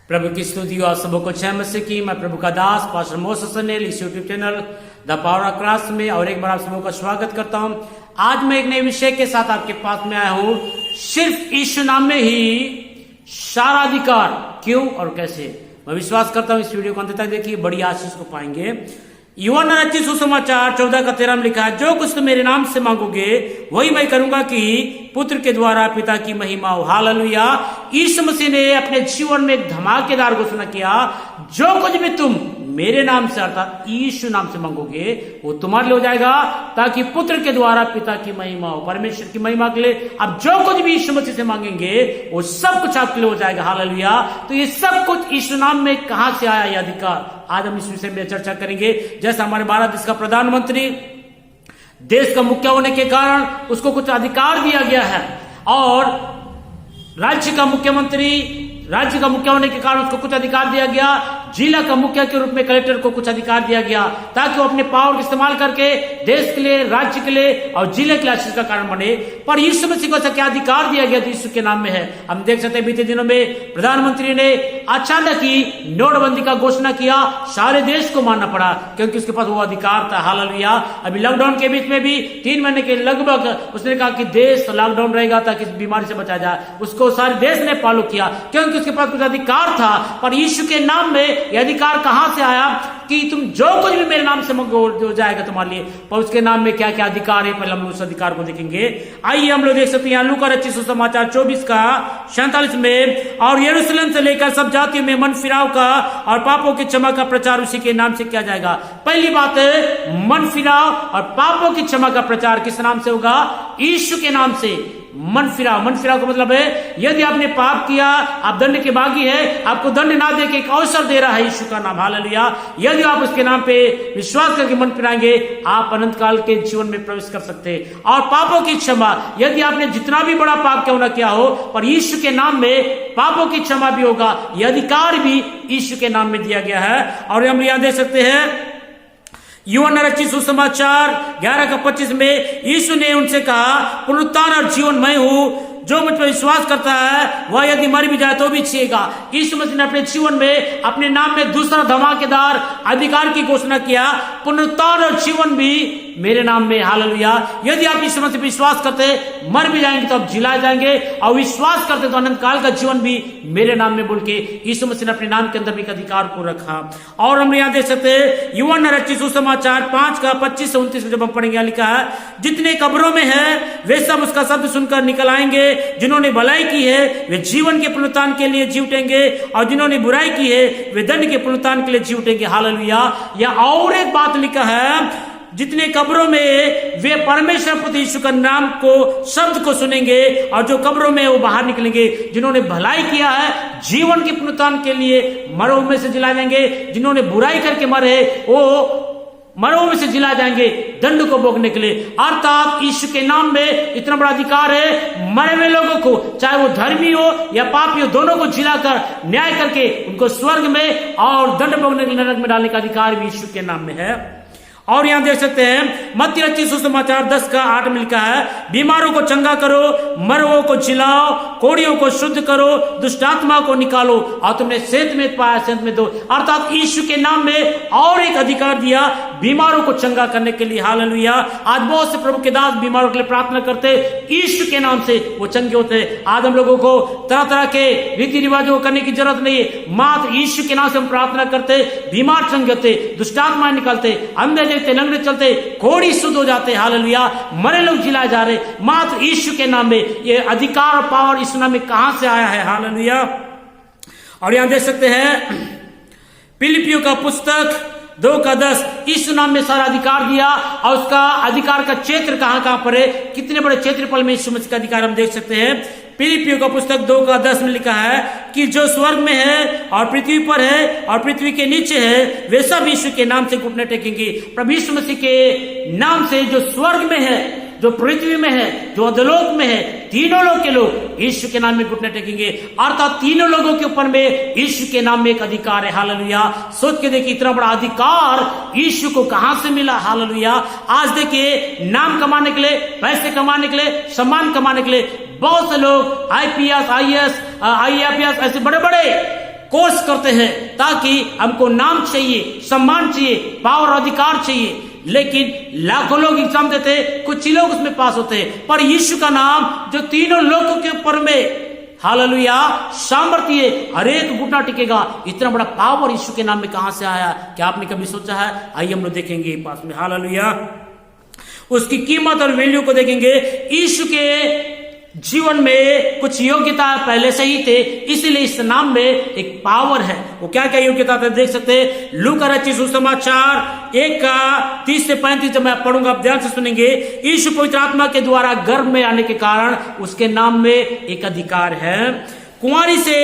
प्रभु की स्तुति आप सबको जय मसीह की। मैं प्रभु का दास पास्टर मोसेस सनेल इस YouTube channel the power of cross में और एक बार आप सबको स्वागत करता हूं। आज मैं एक नए विषय के साथ आपके पास में आया हूं। सिर्फ यीशु नाम में ही सारा अधिकार, क्यों और कैसे। मैं विश्वास करता हूं इस वीडियो को अंत तक देखिए, बड़ी आशीष को पाएंगे। यूहन्ना रचित सुसमाचार 14:13 में लिखा है, जो कुछ तुम मेरे नाम से मांगोगे वही मैं करूंगा कि पुत्र के द्वारा पिता की महिमा हो। हालेलुया। यीशु मसीह ने अपने जीवन में एक धमाकेदार घोषणा किया, जो कुछ भी तुम मेरे नाम से अर्थात यीशु नाम से मांगोगे वो तुम्हारे लिए हो जाएगा, ताकि पुत्र के द्वारा पिता की महिमा हो, परमेश्वर की महिमा के लिए। अब जो कुछ भी यीशु मसीह से मांगेंगे वो सब कुछ आपके लिए हो जाएगा। हालेलुया। तो ये सब कुछ यीशु नाम में कहां से आया ये अधिकार, आज हम इस विषय में चर्चा करेंगे। जैसे हमारे भारत देश का प्रधानमंत्री देश का मुखिया होने के कारण उसको कुछ अधिकार दिया गया है, और राज्य का मुखिया होने के कारण उसको कुछ अधिकार दिया गया। जिला का मुखिया के रूप में कलेक्टर को कुछ अधिकार दिया गया, ताकि वो अपने पावर का इस्तेमाल करके देश के लिए, राज्य के लिए और जिले के लिए आशीष का कारण बने। पर यीशु मसीह को ऐसा क्या अधिकार दिया गया तो यीशु के नाम में है। हम देख सकते हैं बीते दिनों में प्रधानमंत्री ने अचानक ही नोटबंदी का घोषणा किया, सारे देश को मानना पड़ा क्योंकि उसके पास वो अधिकार था। हालेलुया। अभी लॉकडाउन के बीच में भी 3 महीने के लगभग उसने कहा कि देश लॉकडाउन रहेगा ताकि इस बीमारी से बचा जाए। उसको सारे देश ने फॉलो किया क्योंकि उसके पास कुछ अधिकार था। पर यीशु के नाम में यह अधिकार कहां से आया कि तुम जो कुछ भी मेरे नाम से मांगो हो जाएगा तुम्हारे लिए। पर उसके नाम में क्या क्या अधिकार है, पहले हम उस अधिकार को देखेंगे। आइए हम लोग देख सकते हैं लूका रचित सुसमाचार 24:47 में, और यरूशलेम से लेकर सब जातियों में मन फिराव का और पापों की क्षमा का प्रचार उसी के नाम से किया जाएगा। पहली बात है, मन फिराव और पापों की क्षमा का प्रचार किस नाम से होगा? यीशु के नाम से। मन फिराव का मतलब है, यदि आपने पाप किया, आप दंड के भागी है, आपको दंड ना दे के एक अवसर दे रहा है यीशु का नाम। हालेलुया। यदि आप उसके नाम पे विश्वास करके मन फिराएंगे, आप अनंत काल के जीवन में प्रवेश कर सकते हैं। और पापों की क्षमा, यदि आपने जितना भी बड़ा पाप क्यों ना किया हो, पर यीशु के नाम में पापों की क्षमा भी होगा। यह अधिकार भी यीशु के नाम में दिया गया है। और हम यहां देख सकते हैं यूहन्ना रचित सुसमाचार 11:25 में, यीशु ने उनसे कहा, पुनरुत्थान और जीवन मैं हूं, जो मुझ पर विश्वास करता है वह यदि मर भी जाए तो भी जिएगा। यीशु मसीह ने अपने जीवन में अपने नाम में दूसरा धमाकेदार अधिकार की घोषणा किया, पुनरुत्थान और जीवन भी मेरे नाम में। हालेलुया। यदि आप यीशु मसीह पर विश्वास करते मर भी जाएंगे तो आप जिलाए जाएंगे, और विश्वास करते तो अनंत काल का जीवन भी मेरे नाम में बोल के यीशु मसीह ने अपने नाम के अंदर भी अधिकार को रखा। और हम यहां देख सकते हैं यूहन्ना रचित सुसमाचार 5:25 से 29 में जब हम पढ़ेंगे, लिखा है, जितने कब्रों में है वे सब उसका शब्द सुनकर निकल आएंगे, जिन्होंने भलाई की है वे जीवन के पुनरुत्थान के लिए जी उठेंगे, और जिन्होंने बुराई की है वे दंड के पुनरुत्थान के लिए जी उठेंगे। हालेलुया। या और एक बात लिखा है, जितने कब्रों में वे परमेश्वर पुत्र यीशु का नाम को शब्द को सुनेंगे, और जो कब्रों में वो बाहर निकलेंगे। जिन्होंने भलाई किया है जीवन के पुनरुत्थान के लिए मरों में से जिला जाएंगे, जिन्होंने बुराई करके मरे वो मरों में से जिला जाएंगे दंड को भोगने के लिए। अर्थात यीशु के नाम में इतना बड़ा अधिकार है, मरे हुए लोगों को, चाहे वो धर्मी हो या पापी हो, दोनों को जिलाकर न्याय करके उनको स्वर्ग में और दंड भोगने के लिए नरक में डालने का अधिकार भी यीशु के नाम में है। और यहां देख सकते हैं मत्ती रचित सुसमाचार 10:8 में लिखा है, बीमारों को चंगा करो, मरों को जिलाओ, कोढ़ियों को शुद्ध करो, दुष्टात्मा को निकालो, और तुमने सेहत में पाया सेहत में दो। अर्थात यीशु के नाम में और एक अधिकार दिया बीमारों को चंगा करने के लिए। हालेलुया। आज बहुत से प्रभु के दास बीमारों के लिए प्रार्थना करते, यीशु के नाम से वो चंगे होते। आज हम लोगों को तरह तरह के रीति रिवाजों को करने की जरूरत नहीं है, मात्र यीशु के नाम से हम प्रार्थना करते, बीमार चंगे होते, दुष्टात्मा निकालते, अंधे लंगड़े चलते, कोढ़ी शुद्ध हो जाते। हालेलुया। मरे लोग जिलाए जा रहे, मात्र यीशु के नाम में। ये अधिकार और पावर इस नाम में कहां से आया है? हालेलुया। और यहां देख सकते हैं फिलिपियों का पुस्तक 2:10, यीशु नाम में सारा अधिकार दिया, और उसका अधिकार का क्षेत्र कहां पर है, कितने बड़े क्षेत्रफल में यीशु मसीह का अधिकार हम देख सकते हैं। फिलिपियों का पुस्तक 2:10 में लिखा है कि जो स्वर्ग में है और पृथ्वी पर है और पृथ्वी के नीचे है वे सब यीशु के नाम से घुटने टेकेंगे। प्रभु यीशु मसीह के नाम से जो स्वर्ग में है, जो पृथ्वी में है, जो अधोलोक में है, तीनों लोग के लोग यीशु के नाम में घुटने टेकेंगे। अर्थात तीनों लोगों के ऊपर में यीशु के नाम में एक अधिकार है। हालेलुया। सोच के देखिए इतना बड़ा अधिकार यीशु को कहां से मिला। हालेलुया। आज देखिए नाम कमाने के लिए, पैसे कमाने के लिए, सम्मान कमाने के लिए बहुत से लोग IPS, IAS, IAPS ऐसे बड़े बड़े कोर्स करते हैं, ताकि हमको नाम चाहिए, सम्मान चाहिए, पावर अधिकार चाहिए। लेकिन लाखों लोग एग्जाम देते, कुछ ही लोग उसमें पास होते हैं, पर यीशु का नाम जो तीनों लोगों के ऊपर में हालेलुया सामर्थ्य, हर एक घुटना टिकेगा। इतना बड़ा पावर यीशु के नाम में कहां से आया, क्या आपने कभी सोचा है? आइए हम लोग देखेंगे पास में। हालेलुया, उसकी कीमत और वैल्यू को देखेंगे। यीशु के जीवन में कुछ योग्यता पहले से ही थे, इसीलिए इस नाम में एक पावर है। वो क्या क्या योग्यता थे देख सकते हैं। लूका रचित सुसमाचार 1:30 से 35 जब मैं पढ़ूंगा, आप ध्यान से सुनेंगे। यीशु पवित्र आत्मा के द्वारा गर्भ में आने के कारण उसके नाम में एक अधिकार है। कुंवारी से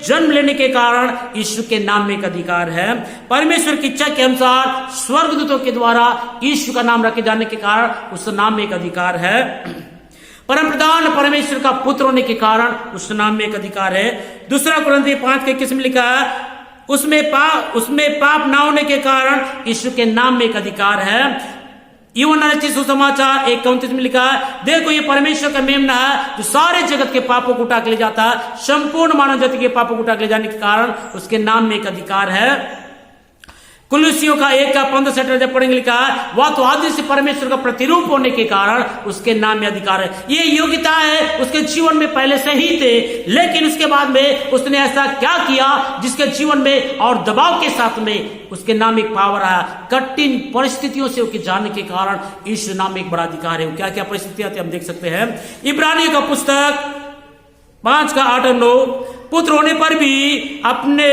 जन्म लेने के कारण यीशु के नाम में एक अधिकार है। परमेश्वर की इच्छा के अनुसार स्वर्गदूतों के द्वारा यीशु का नाम रखे जाने के कारण उस नाम में एक अधिकार है। परम प्रधान परमेश्वर का पुत्र होने के कारण उस नाम में एक अधिकार है। दूसरा कुरिन्थियों 5:21 में लिखा है, उसमें पाप ना होने के कारण यीशु के नाम में एक अधिकार है। यूहन्ना रचित सुसमाचार 1:29 में लिखा है, देखो ये परमेश्वर का मेमना है जो सारे जगत के पापों को उठा के ले जाता है। संपूर्ण मानव जाति के पापों को उठा के ले जाने के कारण उसके नाम में एक अधिकार है। कुलुसियों का 1:15 जब पढ़ेंगे लिखा है, वह तो आदि से परमेश्वर का प्रतिरूप होने के कारण उसके नाम में अधिकार है। ये योग्यता है उसके जीवन में पहले से ही थे, लेकिन उसके बाद में उसने ऐसा क्या किया जिसके जीवन में और दबाव के साथ में उसके नाम एक पावर आया। कठिन परिस्थितियों से उसके जाने के कारण इस नाम में एक बड़ा अधिकार है। क्या क्या परिस्थितियां थी हम देख सकते हैं। इब्रानियों का पुस्तक 5:8-9, पुत्र होने पर भी अपने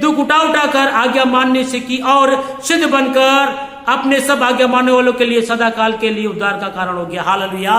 दुख उठा कर आज्ञा मानने से की और सिद्ध बनकर अपने सब आज्ञा मानने वालों के लिए सदा काल के लिए उद्धार का कारण हो गया। हालेलुया,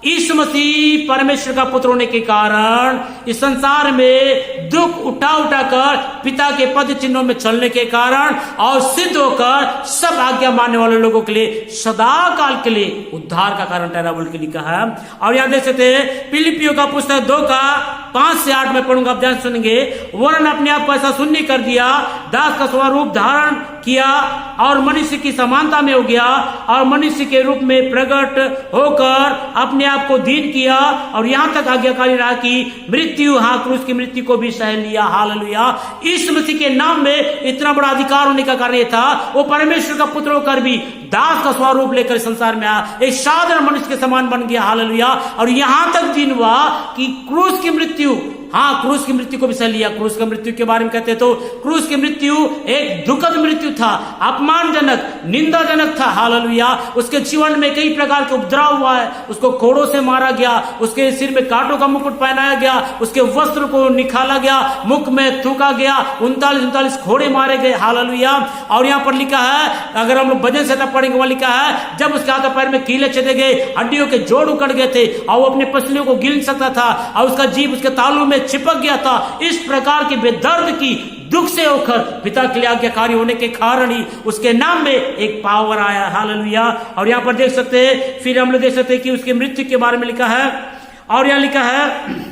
यीशु मसीह परमेश्वर का पुत्र होने के कारण इस संसार में दुख उठा कर पिता के पद चिन्हों में चलने के कारण और सिद्ध होकर सब आज्ञा मानने वाले लोगों के लिए सदा काल के लिए उद्धार का कारण ठहरा बोल के लिखा है। और यहां देख सकते हैं फिलिपियों का पुस्तक 2:5-8 में पढ़ूंगा, आप ध्यान सुनेंगे। वरन अपने आप को ऐसा शून्य कर दिया, दास का स्वरूप धारण किया और मनुष्य की समानता में हो गया और मनुष्य के रूप में प्रकट होकर अपने आप को दीन किया और यहां तक आज्ञाकारी रहा कि मृत्यु, क्रूस की मृत्यु को भी सह लिया। हालेलुया, इस मसीह के नाम में इतना बड़ा अधिकार होने का कारण यह था, वो परमेश्वर का पुत्र होकर भी दास का स्वरूप लेकर संसार में आया, एक साधारण मनुष्य के समान बन गया। हालेलुया, और यहां तक दिन हुआ कि क्रूस की मृत्यु, क्रूस की मृत्यु को भी सह लिया। क्रूस की मृत्यु के बारे में कहते तो क्रूस की मृत्यु एक दुखद मृत्यु था, अपमानजनक, निंदाजनक था। हालेलुया, उसके जीवन में कई प्रकार के उपद्रव हुआ है। उसको कोड़ों से मारा गया, उसके सिर में कांटों का मुकुट पहनाया गया, उसके वस्त्र को निकाला गया, मुख में थूका गया, 39 खोड़े मारे गए। हालेलुया, और यहाँ पर लिखा है, अगर हम लोग भजन से पढ़ेंगे, वहां लिखा है जब उसके हाथ पैर में कीले चले गए, हड्डियों के जोड़ उकड़ गए थे और वो अपने पसलियों को गिन सकता था और उसका जीभ उसके तालू में चिपक गया था। इस प्रकार के बेदर्द की दुख से होकर पिता के लिए आज्ञाकारी होने के कारण ही उसके नाम में एक पावर आया। हालेलुया, और यहां पर देख सकते हैं, फिर हम लोग देख सकते हैं कि उसकी मृत्यु के बारे में लिखा है। और यहां लिखा है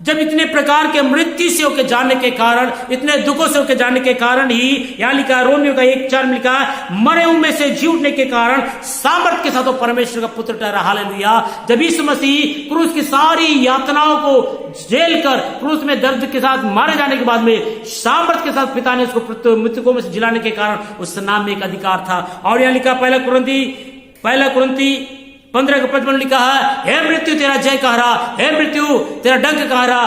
जब इतने प्रकार के मृत्यु से होकर जाने के कारण, इतने दुखों से होकर जाने के कारण ही, यहां लिखा है रोमियो का 1:4 में लिखा है, मरे हुए में से जी उठने के कारण सामर्थ के साथ वो परमेश्वर का पुत्र ठहरा। हालेलुया, जब यीशु मसीह क्रूस की सारी यातनाओं को झेल कर क्रूस में दर्द के साथ मारे जाने के बाद में सामर्थ के साथ पिता ने उसको मृतकों में से जिलाने के कारण उस नाम में एक अधिकार था। और यहां लिखा 1 कुरिन्थी 15:55 लिखा है, हे मृत्यु तेरा जय कह रहा, हे मृत्यु तेरा डंक कह रहा।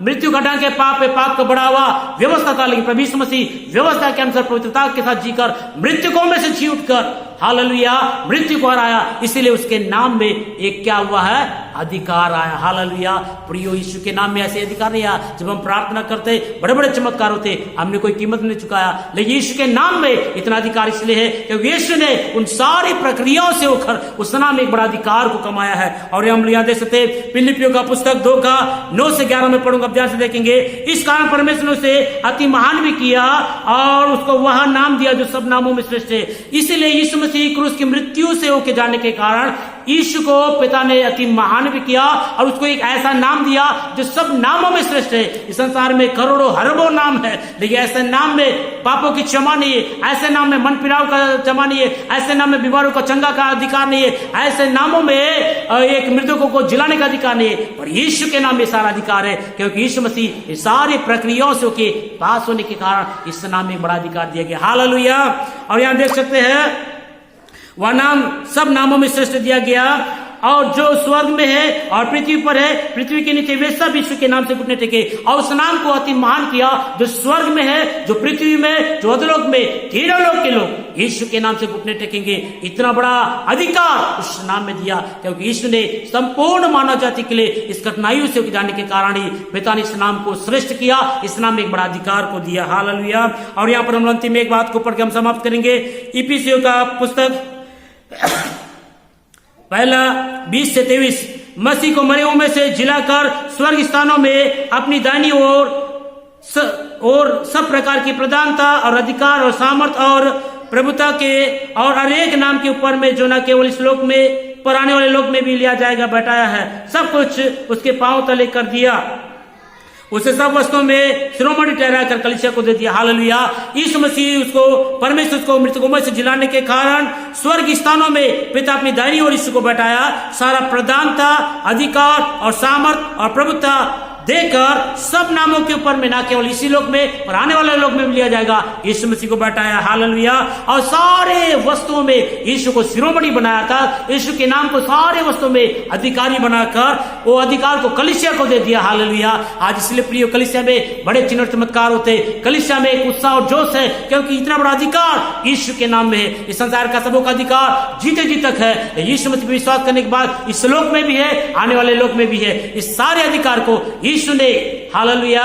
मृत्यु का डंक है पाप है, पाप का बढ़ावा व्यवस्था था, लेकिन प्रभु यीशु मसीह व्यवस्था के अनुसार पवित्रता के साथ जीकर मृतकों में से जी उठकर, हालेलुया, मृत्यु को हराया। इसीलिए उसके नाम में एक क्या हुआ है, अधिकार आया। हालेलुया, प्रियो यीशु के नाम में ऐसे अधिकार नहीं आया। जब हम प्रार्थना करते बड़े बड़े चमत्कार होते, हमने कोई कीमत नहीं चुकाया, लेकिन यीशु के नाम में इतना अधिकार इसलिए है क्योंकि यीशु ने उन सारी प्रक्रियाओं से होकर उस नाम में एक बड़ा अधिकार को कमाया है। और हम यहाँ देख सकते फिलिपियों का पुस्तक 2:9-11 में पढ़ूंगा, ध्यान से देखेंगे। इस कारण परमेश्वर ने उसे अति महान भी किया और उसको वह नाम दिया जो सब नामों में श्रेष्ठ है। इसीलिए यीशु मसीह क्रूस की मृत्यु से होकर जाने के कारण यीशु को पिता ने अति महान भी किया और उसको एक ऐसा नाम दिया जो सब नामों में श्रेष्ठ है। इस संसार में करोड़ों अरबों नाम है, लेकिन ऐसे नाम में पापों की क्षमा नहीं है, ऐसे नाम में मन पिराव का क्षमा नहीं है, ऐसे नाम में बीमारों का चंगा का अधिकार नहीं है, ऐसे नामों में एक मृतकों को जिलाने का अधिकार नहीं है, पर यीशु के नाम में सारा अधिकार है, क्योंकि यीशु मसीह इस सारी प्रक्रियाओं से के पास होने के कारण इस नाम में बड़ा अधिकार दिया गया। हालेलुया। और यहां देख सकते हैं वह नाम सब नामों में श्रेष्ठ दिया गया, और जो स्वर्ग में है और पृथ्वी पर है, पृथ्वी के नीचे वे सब यीशु के नाम से घुटने टेके, और उस नाम को अति महान किया जो स्वर्ग में है, जो पृथ्वी में, जो अधोलोक में, तीनों लोक के लोग यीशु के नाम से घुटने टेकेंगे। इतना बड़ा अधिकार उस नाम में दिया, क्योंकि यीशु ने संपूर्ण मानव जाति के लिए इस कठिनाइयों से जाने के कारण ही पिता ने इस नाम को श्रेष्ठ किया, इस नाम में एक बड़ा अधिकार को दिया। हालेलुया। और यहाँ पर हम अंतिम में एक बात को पढ़ के हम समाप्त करेंगे। इफिसियों का पुस्तक पहला 20 से 23, मसीह को मरे हुओं में से जिलाकर स्वर्ग स्थानों में अपनी दाहिनी ओर सब प्रकार की प्रधानता और अधिकार और सामर्थ और प्रभुता के और हर एक नाम के ऊपर में, जो न केवल इस लोक में पर आने वाले लोक में भी लिया जाएगा, बैठाया है। सब कुछ उसके पांव तले कर दिया, उसे सब वस्तुओं में शिरोमणि ठहरा कर कलीसिया को दे दिया। हालेलुया। यीशु मसीह उसको, परमेश्वर को मृतकों में से जिलाने के कारण स्वर्ग स्थानों में पिता अपनी दाहिनी ओर यीशु को बैठाया। सारा प्रधानता, अधिकार और सामर्थ और प्रभुता देकर सब नामों के ऊपर में, ना केवल इसी लोक में पर आने वाले लोक में भी लिया जाएगा, यीशु मसीह को बैठाया। हालेलुया। और सारे वस्तुओं में यीशु को शिरोमणि बनाया था, यीशु के नाम को सारे वस्तुओं में अधिकारी बनाकर वो अधिकार को कलीसिया को दे दिया। हालेलुया। आज इसलिए प्रिय, कलीसिया में बड़े चिन्ह और चमत्कार होते, कलीसिया में एक उत्साह और जोश है, क्योंकि इतना बड़ा अधिकार यीशु के नाम में है। इस संसार का सबों का अधिकार जीते जी तक है, यीशु मसीह पर विश्वास करने के बाद इस लोक में भी है, आने वाले लोक में भी है। इस सारे अधिकार को यीशु ने, हालेलुया,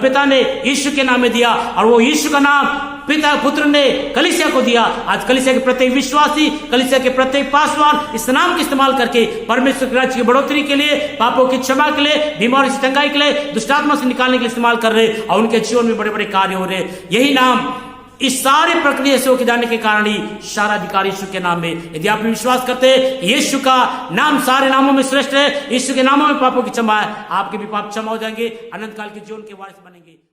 पिता ने यीशु के नाम में दिया, और वो यीशु का नाम पिता पुत्र ने कलीसिया को दिया। आज कलीसिया के प्रत्येक विश्वासी, कलीसिया के प्रत्येक पासवान इस नाम का इस्तेमाल करके परमेश्वर के राज्य की बढ़ोतरी के लिए, पापों की क्षमा के लिए, बीमारी से चंगाई के लिए, दुष्टात्मा से निकालने के लिए इस्तेमाल कर रहे, और उनके जीवन में बड़े बड़े कार्य हो रहे। यही नाम इस सारे प्रक्रिया से होके जाने के कारण ही सारा अधिकार यीशु के नाम में। यदि आप विश्वास करते हैं यीशु का नाम सारे नामों में श्रेष्ठ है, यीशु के नामों में पापों की क्षमा है, आपके भी पाप क्षमा हो जाएंगे, अनंत काल के जीवन के वारिस बनेंगे।